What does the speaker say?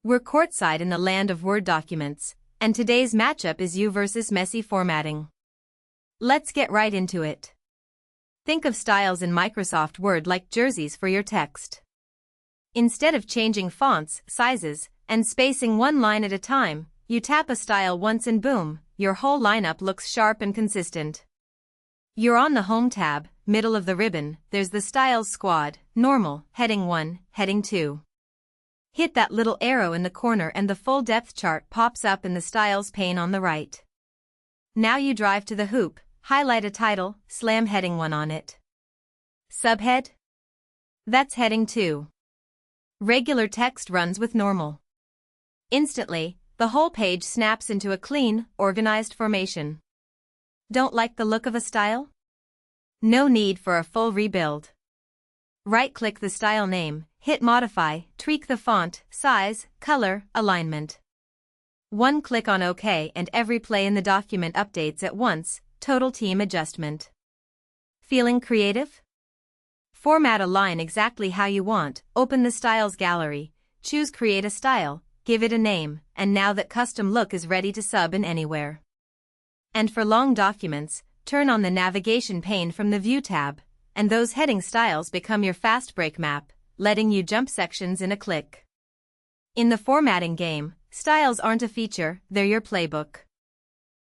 We're courtside in the land of Word documents, and today's matchup is you versus messy formatting. Let's get right into it. Think of styles in Microsoft Word like jerseys for your text. Instead of changing fonts, sizes, and spacing one line at a time, you tap a style once and boom, your whole lineup looks sharp and consistent. You're on the Home tab, middle of the ribbon, there's the Styles squad, Normal, Heading 1, Heading 2. Hit that little arrow in the corner and the full depth chart pops up in the Styles pane on the right. Now you drive to the hoop, highlight a title, slam Heading 1 on it. Subhead? That's Heading 2. Regular text runs with Normal. Instantly, the whole page snaps into a clean, organized formation. Don't like the look of a style? No need for a full rebuild. Right-click the style name, hit Modify, tweak the font, size, color, alignment. One click on OK and every play in the document updates at once, total team adjustment. Feeling creative? Format a line exactly how you want, open the Styles gallery, choose Create a Style, give it a name, and now that custom look is ready to sub in anywhere. And for long documents, turn on the navigation pane from the View tab, and those heading styles become your fast break map, letting you jump sections in a click. In the formatting game, styles aren't a feature, they're your playbook.